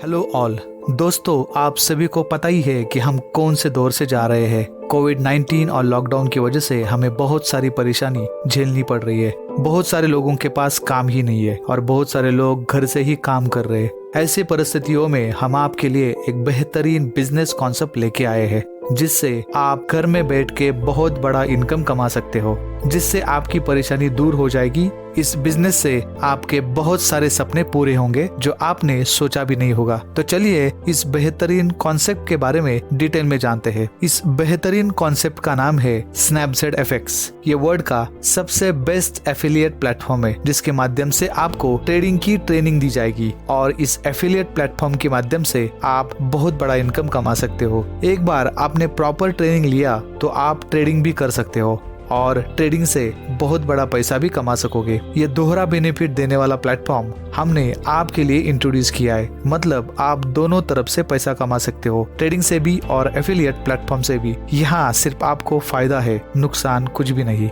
Hello all दोस्तों, आप सभी को पता ही है कि हम कौन से दौर से जा रहे हैं। कोविड-19 और लॉकडाउन की वजह से हमें बहुत सारी परेशानी झेलनी पड़ रही है। बहुत सारे लोगों के पास काम ही नहीं है और बहुत सारे लोग घर से ही काम कर रहे हैं। ऐसी परिस्थितियों में हम आपके लिए एक बेहतरीन बिजनेस कॉन्सेप्ट लेके आए हैं, जिससे आप घर में बैठ के बहुत बड़ा इनकम कमा सकते हो, जिससे आपकी परेशानी दूर हो जाएगी। इस बिजनेस से आपके बहुत सारे सपने पूरे होंगे जो आपने सोचा भी नहीं होगा। तो चलिए इस बेहतरीन कॉन्सेप्ट के बारे में डिटेल में जानते हैं। इस बेहतरीन कॉन्सेप्ट का नाम है स्नैपजेड एफएक्स। ये वर्ल्ड का सबसे बेस्ट एफिलिएट प्लेटफॉर्म है, जिसके माध्यम से आपको ट्रेडिंग की ट्रेनिंग दी जाएगी और इस एफिलिएट प्लेटफॉर्म के माध्यम से आप बहुत बड़ा इनकम कमा सकते हो। एक बार आपने प्रॉपर ट्रेनिंग लिया तो आप ट्रेडिंग भी कर सकते हो और ट्रेडिंग से बहुत बड़ा पैसा भी कमा सकोगे। ये दोहरा बेनिफिट देने वाला प्लेटफॉर्म हमने आपके लिए इंट्रोड्यूस किया है। मतलब आप दोनों तरफ से पैसा कमा सकते हो, ट्रेडिंग से भी और एफिलिएट प्लेटफॉर्म से भी। यहाँ सिर्फ आपको फायदा है, नुकसान कुछ भी नहीं।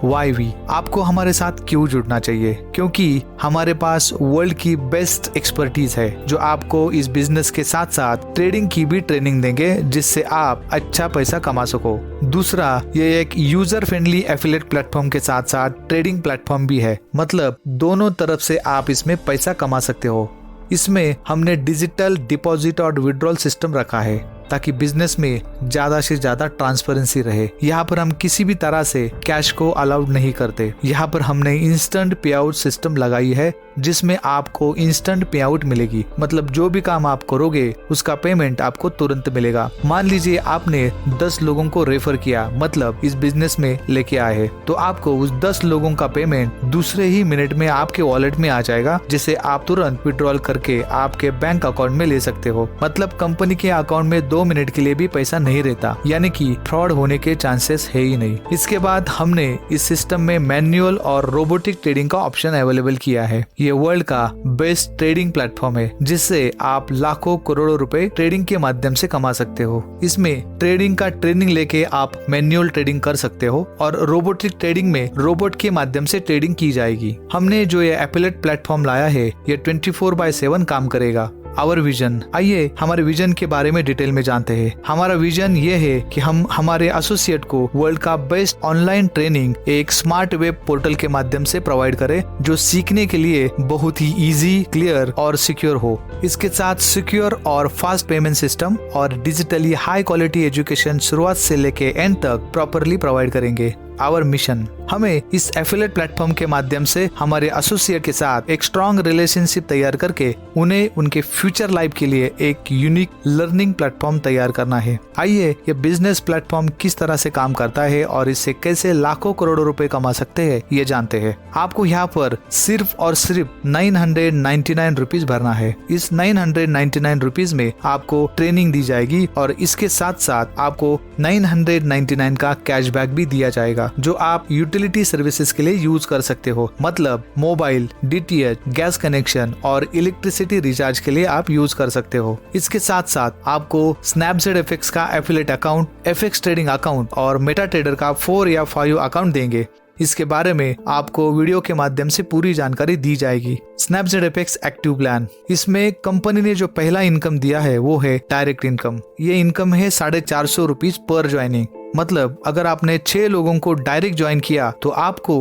YV आपको हमारे साथ क्यों जुड़ना चाहिए? क्योंकि हमारे पास वर्ल्ड की बेस्ट एक्सपर्टीज है जो आपको इस बिजनेस के साथ साथ ट्रेडिंग की भी ट्रेनिंग देंगे, जिससे आप अच्छा पैसा कमा सको। दूसरा, ये एक यूजर फ्रेंडली एफिलिएट प्लेटफॉर्म के साथ साथ ट्रेडिंग प्लेटफॉर्म भी है। मतलब दोनों तरफ से आप इसमें पैसा कमा सकते हो। इसमें हमने डिजिटल डिपॉजिट और विड्रॉल सिस्टम रखा है ताकि बिजनेस में ज्यादा से ज्यादा ट्रांसपेरेंसी रहे। यहाँ पर हम किसी भी तरह से कैश को अलाउड नहीं करते। यहाँ पर हमने इंस्टेंट पे आउट सिस्टम लगाई है, जिसमें आपको इंस्टेंट पे आउट मिलेगी। मतलब जो भी काम आप करोगे उसका पेमेंट आपको तुरंत मिलेगा। मान लीजिए आपने 10 लोगों को रेफर किया, मतलब इस बिजनेस में लेके आए, तो आपको उस 10 लोगों का पेमेंट दूसरे ही मिनट में आपके वॉलेट में आ जाएगा, जिसे आप तुरंत विड्रॉल करके आपके बैंक अकाउंट में ले सकते हो। मतलब कंपनी के अकाउंट में 2 मिनट के लिए भी पैसा नहीं रहता, यानी कि फ्रॉड होने के चांसेस है ही नहीं। इसके बाद हमने इस सिस्टम में मैनुअल और रोबोटिक ट्रेडिंग का ऑप्शन अवेलेबल किया है। ये वर्ल्ड का बेस्ट ट्रेडिंग प्लेटफॉर्म है, जिससे आप लाखों करोड़ों रुपए ट्रेडिंग के माध्यम से कमा सकते हो। इसमें ट्रेडिंग का ट्रेनिंग लेके आप मैनुअल ट्रेडिंग कर सकते हो और रोबोटिक ट्रेडिंग में रोबोट के माध्यम से ट्रेडिंग की जाएगी। हमने जो ये एफिलिएट प्लेटफॉर्म लाया है, ये 24/7 काम करेगा। आवर विजन, आइए हमारे विजन के बारे में डिटेल में जानते हैं। हमारा विजन ये है कि हम हमारे एसोसिएट को वर्ल्ड का बेस्ट ऑनलाइन ट्रेनिंग एक स्मार्ट वेब पोर्टल के माध्यम से प्रोवाइड करें, जो सीखने के लिए बहुत ही इजी, क्लियर और सिक्योर हो। इसके साथ सिक्योर और फास्ट पेमेंट सिस्टम और डिजिटली हाई क्वालिटी एजुकेशन शुरुआत से लेके एंड तक प्रॉपरली प्रोवाइड करेंगे। आवर मिशन, हमें इस एफिलिएट प्लेटफॉर्म के माध्यम से हमारे एसोसिएट के साथ एक स्ट्रॉन्ग रिलेशनशिप तैयार करके उन्हें उनके फ्यूचर लाइफ के लिए एक यूनिक लर्निंग प्लेटफॉर्म तैयार करना है। आइए ये बिजनेस प्लेटफॉर्म किस तरह से काम करता है और इससे कैसे लाखों करोड़ों रुपए कमा सकते हैं, ये जानते हैं। आपको यहाँ पर सिर्फ और सिर्फ 999 रुपीज भरना है। इस 999 रुपीज में आपको ट्रेनिंग दी जाएगी और इसके साथ साथ आपको 999 का कैशबैक भी दिया जाएगा, जो आप यूटिलिटी सर्विसेज के लिए यूज कर सकते हो। मतलब मोबाइल, DTH, गैस कनेक्शन और इलेक्ट्रिसिटी रिचार्ज के लिए आप यूज कर सकते हो। इसके साथ साथ आपको स्नैपजेड एफएक्स का affiliate account, FX trading account और मेटा ट्रेडर का 4 या 5 अकाउंट देंगे। इसके बारे में आपको वीडियो के माध्यम से पूरी जानकारी दी जाएगी। स्नैपजेड एफएक्स एक्टिव प्लान, इसमें कंपनी ने जो पहला इनकम दिया है वो है डायरेक्ट इनकम। ये इनकम है 450 रुपीज पर ज्वाइनिंग। मतलब अगर आपने 6 लोगों को डायरेक्ट ज्वाइन किया तो आपको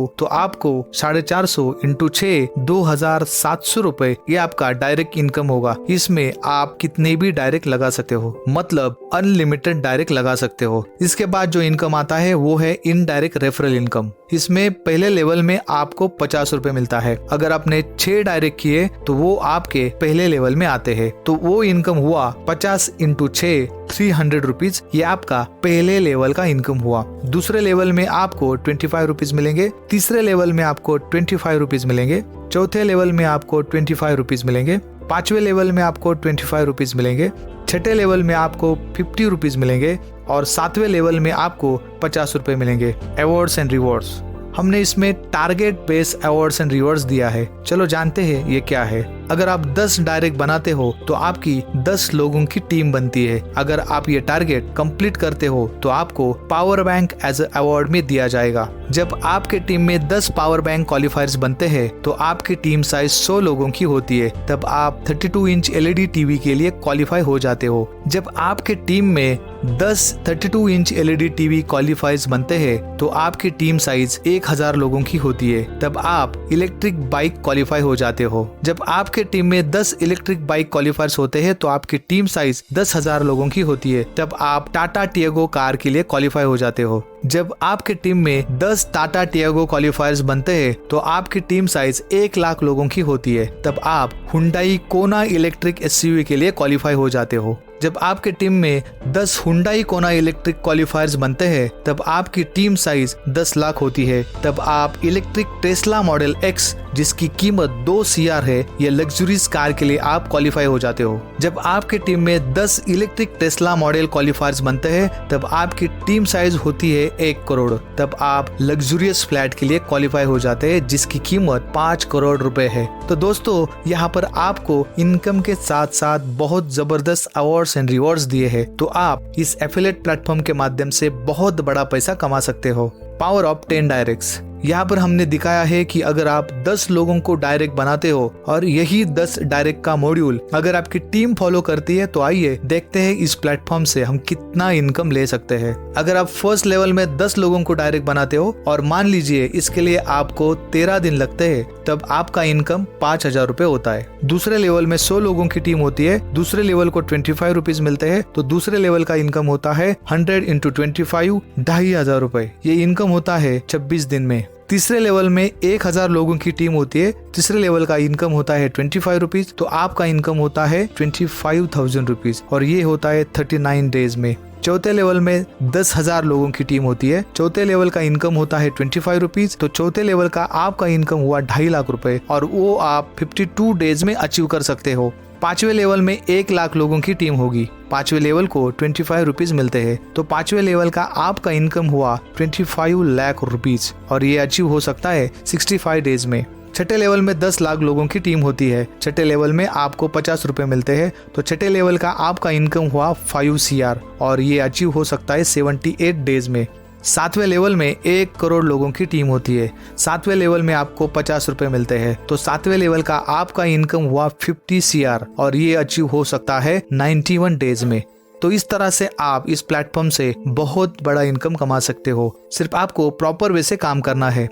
450 इंटू 6 2700 रुपए, ये आपका डायरेक्ट इनकम होगा। इसमें आप कितने भी डायरेक्ट लगा सकते हो, मतलब अनलिमिटेड डायरेक्ट लगा सकते हो। इसके बाद जो इनकम आता है वो है इनडायरेक्ट रेफरल इनकम। इसमें पहले लेवल में आपको 50 रुपए मिलता है। अगर आपने 6 डायरेक्ट किए तो वो आपके पहले लेवल में आते हैं, तो वो इनकम हुआ 50 इंटू 6 300 रुपीज। ये आपका पहले लेवल का इनकम हुआ। दूसरे लेवल में आपको 25 रुपीज मिलेंगे, तीसरे लेवल में आपको 25 रुपीज मिलेंगे, चौथे लेवल में आपको 25 रुपीज मिलेंगे, 5वें लेवल में आपको 25 रुपीज मिलेंगे, 6ठे लेवल में आपको 50 रुपीज मिलेंगे और 7वें लेवल में आपको 50 रुपए मिलेंगे। अवार्ड्स एंड रिवॉर्ड्स, हमने इसमें target based awards and rewards दिया है। चलो जानते हैं ये क्या है। अगर आप 10 डायरेक्ट बनाते हो तो आपकी 10 लोगों की टीम बनती है। अगर आप ये टारगेट कंप्लीट करते हो तो आपको पावर बैंक एज अवार्ड में दिया जाएगा। जब आपके टीम में 10 पावर बैंक क्वालिफायर्स बनते हैं तो आपकी टीम साइज 100 लोगों की होती है। तब आप 32 इंच LED टीवी के लिए क्वालिफाई हो जाते हो। जब आपके टीम में 10 32 इंच LED टीवी क्वालिफायर्स बनते हैं तो आपकी टीम साइज 1000 लोगों की होती है। तब आप इलेक्ट्रिक बाइक क्वालिफाई हो जाते हो। जब आपके टीम में 10 इलेक्ट्रिक बाइक क्वालिफायर्स होते हैं तो आपकी टीम साइज 10,000 लोगों की होती है। तब आप टाटा टियागो कार के लिए क्वालिफाई हो जाते हो। जब आपके टीम में 10 टाटा टियागो क्वालिफायर्स बनते हैं तो आपकी टीम साइज 1 लाख लोगों की होती है। तब आप हुंडई कोना इलेक्ट्रिक SUV के लिए क्वालिफाई हो जाते हो। जब आपके टीम में 10 हुंडई कोना इलेक्ट्रिक क्वालिफायर्स बनते हैं तब आपकी टीम साइज 10 लाख होती है। तब आप इलेक्ट्रिक टेस्ला मॉडल X जिसकी कीमत 2 CR है, ये लग्जरीज कार के लिए आप क्वालिफाई हो जाते हो। जब आपके टीम में 10 इलेक्ट्रिक टेस्ला मॉडल क्वालिफायर्स बनते हैं तब आपकी टीम साइज होती है 1 करोड़। तब आप लग्जूरियस फ्लैट के लिए क्वालिफाई हो जाते हैं जिसकी कीमत 5 करोड़ रुपए है। तो दोस्तों, यहाँ पर आपको इनकम के साथ साथ बहुत जबरदस्त अवार्ड्स एंड रिवॉर्ड्स दिए हैं। तो आप इस एफिलिएट प्लेटफॉर्म के माध्यम से बहुत बड़ा पैसा कमा सकते हो। Power of 10 directs. यहाँ पर हमने दिखाया है कि अगर आप 10 लोगों को डायरेक्ट बनाते हो और यही 10 डायरेक्ट का मॉड्यूल अगर आपकी टीम फॉलो करती है तो आइए देखते हैं इस प्लेटफॉर्म से हम कितना इनकम ले सकते हैं। अगर आप फर्स्ट लेवल में 10 लोगों को डायरेक्ट बनाते हो और मान लीजिए इसके लिए आपको 13 दिन लगते हैं, तब आपका इनकम 5,000 रुपए होता है। दूसरे लेवल में 100 लोगों की टीम होती है, दूसरे लेवल को 25 रुपीज मिलते हैं, तो दूसरे लेवल का इनकम होता है 100 × 25 2,500 रुपए। ये इनकम होता है 26 दिन में। तीसरे लेवल में 1000 लोगों की टीम होती है, तीसरे लेवल का इनकम होता है 25 रुपीज, तो आपका इनकम होता है 25,000 रुपीज और ये होता है 39 डेज में। चौथे लेवल में 10,000 लोगों की टीम होती है, चौथे लेवल का इनकम होता है 25 रुपीज, तो चौथे लेवल का आपका इनकम हुआ 2.5 लाख रुपए और वो आप 52 डेज में अचीव कर सकते हो। पांचवें लेवल में 1 लाख लोगों की टीम होगी, पांचवें लेवल को 25 रुपीज मिलते हैं, तो पांचवें लेवल का आपका इनकम हुआ 25 लाख रुपीज और ये अचीव हो सकता है 65 डेज में। छठे लेवल में 10 लाख लोगों की टीम होती है, छठे लेवल में आपको 50 रुपए मिलते हैं, तो छठे लेवल का आपका इनकम हुआ 5 CR और ये अचीव हो सकता है 78 डेज में। सातवें लेवल में 1 करोड़ लोगों की टीम होती है, सातवें लेवल में आपको 50 रुपए मिलते हैं, तो सातवें लेवल का आपका इनकम हुआ 50 CR और ये अचीव हो सकता है 91 डेज में। तो इस तरह से आप इस प्लेटफॉर्म से बहुत बड़ा इनकम कमा सकते हो, सिर्फ आपको प्रॉपर वे से काम करना है।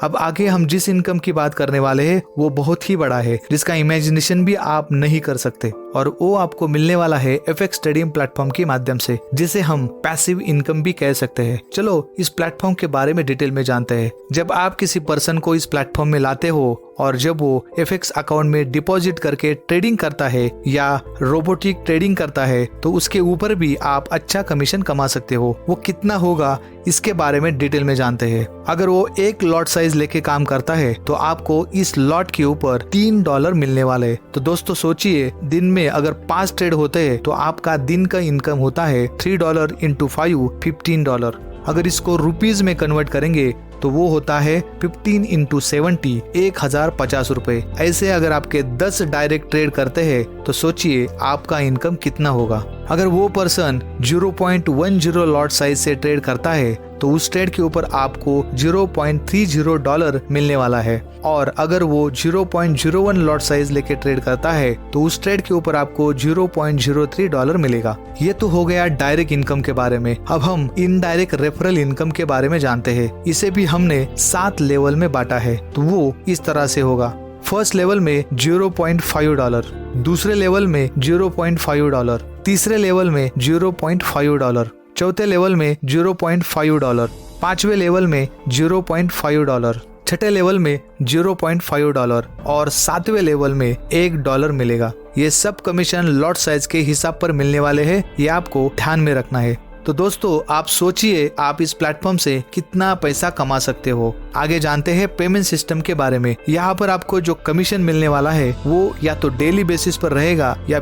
अब आगे हम जिस इनकम की बात करने वाले हैं वो बहुत ही बड़ा है, जिसका इमेजिनेशन भी आप नहीं कर सकते, और वो आपको मिलने वाला है FX ट्रेडिंग प्लेटफॉर्म के माध्यम से, जिसे हम पैसिव इनकम भी कह सकते हैं। चलो इस प्लेटफॉर्म के बारे में डिटेल में जानते हैं। जब आप किसी पर्सन को इस प्लेटफॉर्म में लाते हो और जब वो FX अकाउंट में डिपॉजिट करके ट्रेडिंग करता है या रोबोटिक ट्रेडिंग करता है तो उसके ऊपर भी आप अच्छा कमीशन कमा सकते हो। वो कितना होगा इसके बारे में डिटेल में जानते हैं। अगर वो 1 लॉट साइज लेके काम करता है तो आपको इस लॉट के ऊपर $3 मिलने वाले। तो दोस्तों सोचिए, दिन में अगर 5 ट्रेड होते हैं तो आपका दिन का इनकम होता है $3 × 5 $15। अगर इसको रुपीज में कन्वर्ट करेंगे तो वो होता है 15 × 70 1050 रुपए। ऐसे अगर आपके 10 डायरेक्ट ट्रेड करते हैं तो सोचिए आपका इनकम कितना होगा। अगर वो पर्सन 0.10 लॉट साइज से ट्रेड करता है तो उस ट्रेड के ऊपर आपको $0.30 मिलने वाला है, और अगर वो 0.01 लॉट साइज लेके ट्रेड करता है तो उस ट्रेड के ऊपर आपको $0.03 मिलेगा। ये तो हो गया डायरेक्ट इनकम के बारे में। अब हम इनडायरेक्ट रेफरल इनकम के बारे में जानते हैं। इसे भी हमने 7 लेवल में बांटा है, तो वो इस तरह से होगा। फर्स्ट लेवल में $0.5, दूसरे लेवल में $0.5, तीसरे लेवल में $0.5, चौथे लेवल में $0.5, पांचवें लेवल में $0.5, छठे लेवल में $0.5 और सातवें लेवल में $1 मिलेगा। ये सब कमीशन लॉट साइज के हिसाब पर मिलने वाले हैं, ये आपको ध्यान में रखना है। तो दोस्तों आप सोचिए आप इस प्लेटफॉर्म से कितना पैसा कमा सकते हो। आगे जानते हैं पेमेंट सिस्टम के बारे में। यहाँ पर आपको जो कमीशन मिलने वाला है वो या तो डेली बेसिस पर रहेगा या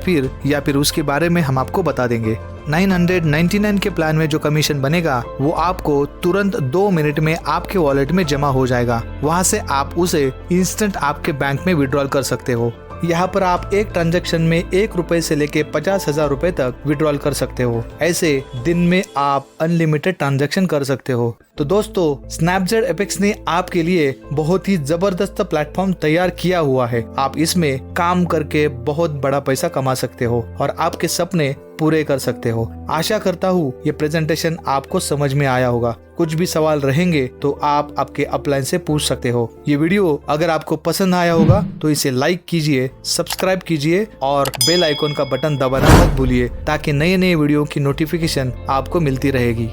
फिर उसके बारे में हम आपको बता देंगे। 999 के प्लान में जो कमीशन बनेगा वो आपको तुरंत 2 मिनट में आपके वॉलेट में जमा हो जाएगा। वहाँ से आप उसे इंस्टेंट आपके बैंक में विड्रॉल कर सकते हो। यहाँ पर आप एक ट्रांजैक्शन में 1 रुपए से लेके 50,000 रुपए तक विड्रॉल कर सकते हो। ऐसे दिन में आप अनलिमिटेड ट्रांजैक्शन कर सकते हो। तो दोस्तों, स्नैपजेट एपेक्स ने आपके लिए बहुत ही जबरदस्त प्लेटफॉर्म तैयार किया हुआ है। आप इसमें काम करके बहुत बड़ा पैसा कमा सकते हो और आपके सपने पूरे कर सकते हो। आशा करता हूँ ये प्रेजेंटेशन आपको समझ में आया होगा। कुछ भी सवाल रहेंगे तो आप आपके अपलाइन से पूछ सकते हो। ये वीडियो अगर आपको पसंद आया होगा तो इसे लाइक कीजिए, सब्सक्राइब कीजिए और बेल आइकॉन का बटन दबाना मत भूलिए, ताकि नए नए वीडियो की नोटिफिकेशन आपको मिलती रहेगी।